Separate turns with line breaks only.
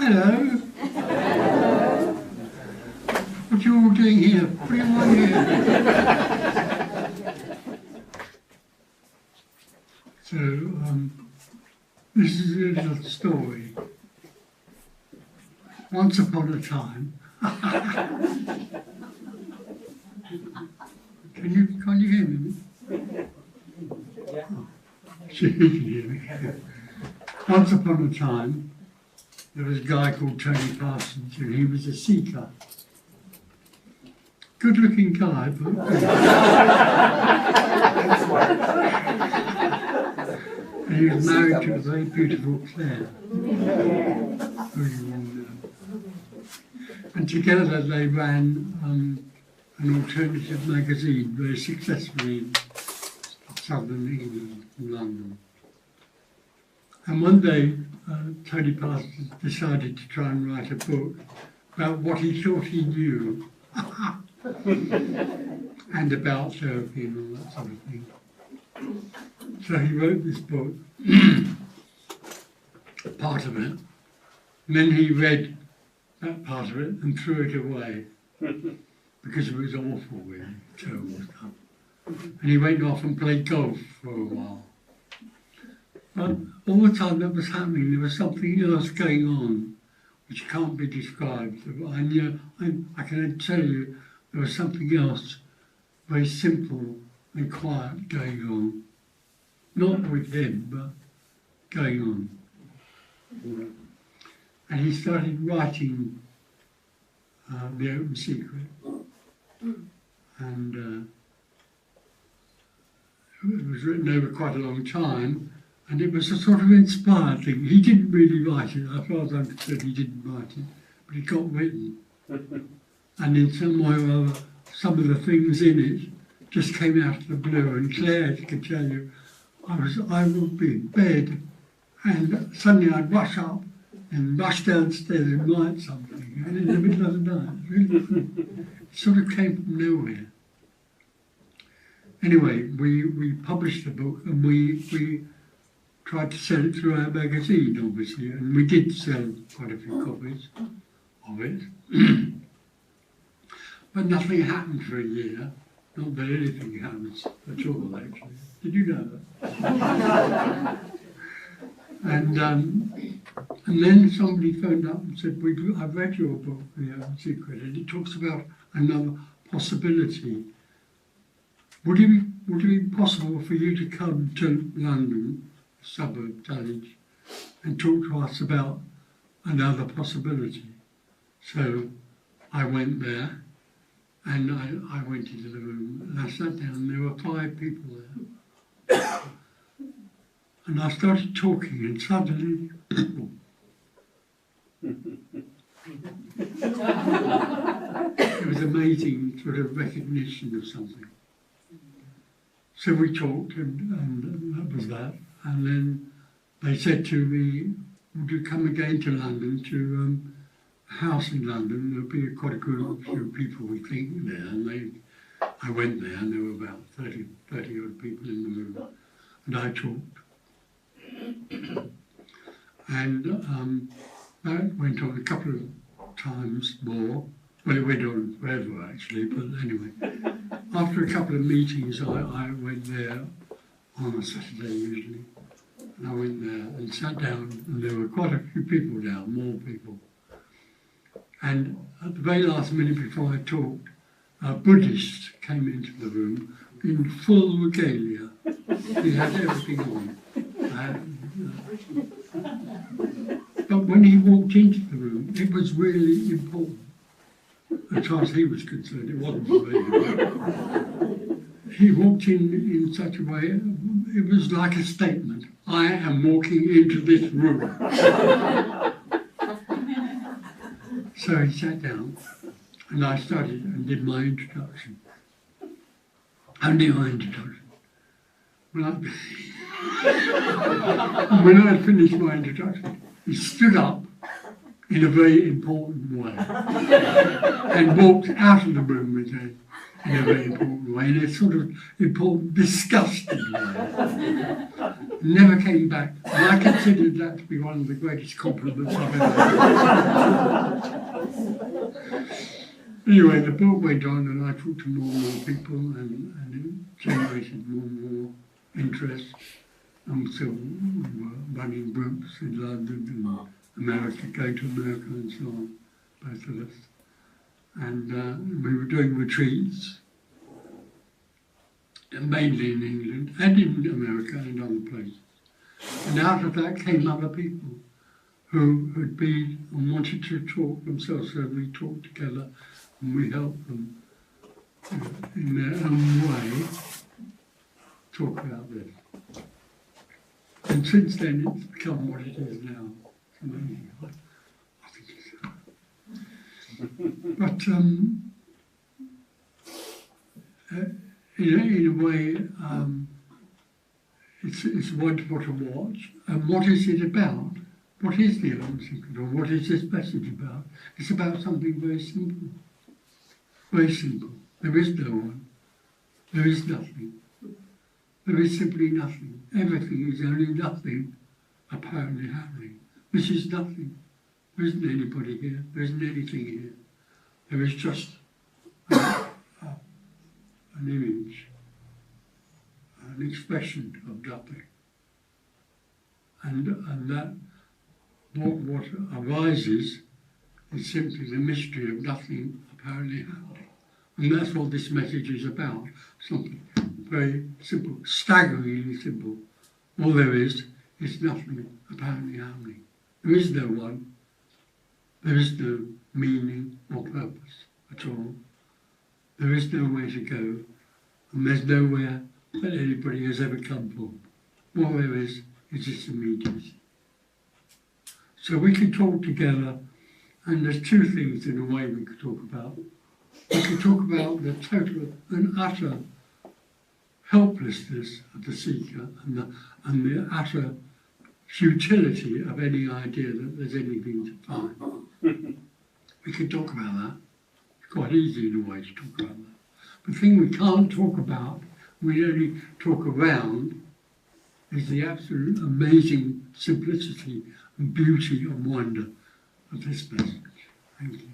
Hello. What are you all doing here? What do you want here? So, this is a little story. Once upon a time, can you hear me? Oh, she can hear me. Once upon a time, there was a guy called Tony Parsons, and he was a seeker. Good-looking guy, but and he was married to a very beautiful Claire. And together they ran an alternative magazine very successfully in southern England, in London. And one day, Tony Parsons decided to try and write a book about what he thought he knew and about therapy and all that sort of thing. So he wrote this book, part of it, and then he read that part of it and threw it away because it was awful, really, terrible stuff. And he went off and played golf for a while. But all the time that was happening, there was something else going on which can't be described. I can tell you there was something else very simple and quiet going on. Not with him, but going on. And he started writing The Open Secret. And it was written over quite a long time, and it was a sort of inspired thing. He didn't really write it, as far as I'm concerned, he didn't write it, but it got written. And in some way or other, some of the things in it just came out of the blue, and Claire can tell you, I would be in bed, and suddenly I'd rush up and rush downstairs and write something, and in the middle of the night, it sort of came from nowhere. Anyway, we published the book, and we tried to sell it through our magazine, obviously, and we did sell quite a few copies of it. But nothing happened for a year. Not that anything happens at all, actually. Did you know that? And then somebody phoned up and said, I've read your book, The Open Secret, and it talks about another possibility. Would it be possible for you to come to London, suburb Dulwich, and talk to us about another possibility? So I went there, and I went into the room, and I sat down, and there were 5 people there. And I started talking, and suddenly, it was amazing sort of recognition of something. So we talked, and that was that. And then they said to me, would you come again to London, to a house in London? There'll be quite a good few people, we think, there. And I went there, and there were about 30 odd people in the room. And I talked. And that went on a couple of times more. Well, it went on forever, actually, but anyway. After a couple of meetings, I went there on a Saturday, usually. And I went there and sat down, and there were quite a few people down, more people. And at the very last minute before I talked, a Buddhist came into the room in full regalia. He had everything on. But when he walked into the room, it was really important. As far as he was concerned, it wasn't for me. He walked in such a way, it was like a statement. I am walking into this room. So he sat down, and I started and did my introduction. Only my introduction. When I had finished my introduction, he stood up in a very important way and walked out of the room again. in a very important way, in a sort of important, disgusting way. Never came back. And I considered that to be one of the greatest compliments I've ever had. Anyway, the book went on and I talked to more and more people and it generated more and more interest. And so we were running groups in London and America, going to America and so on, both of us. And we were doing retreats, mainly in England and in America and other places. And out of that came other people who had been and wanted to talk themselves, so we talked together and we helped them in their own way talk about this. And since then it's become what it is now. It's amazing. I think it's but in a way, it's wonderful to watch. And what is it about? What is the Eleventh Secret? Or what is this message about? It's about something very simple. Very simple. There is no one. There is nothing. There is simply nothing. Everything is only nothing apparently happening. This is nothing. There isn't anybody here. There isn't anything here. There is just an image, an expression of nothing. And that what arises is simply the mystery of nothing apparently happening. And that's what this message is about. Something very simple, staggeringly simple. All there is nothing apparently happening. There is no one. There is no meaning or purpose at all. There is nowhere to go, and there's nowhere that anybody has ever come from. All there is this immediacy. So we can talk together, and there's two things in a way we could talk about. We could talk about the total and utter helplessness of the seeker and the utter futility of any idea that there's anything to find. We could talk about that. It's quite easy in a way to talk about that. The thing we can't talk about, we only talk around, is the absolute amazing simplicity and beauty and wonder of this message. Thank you.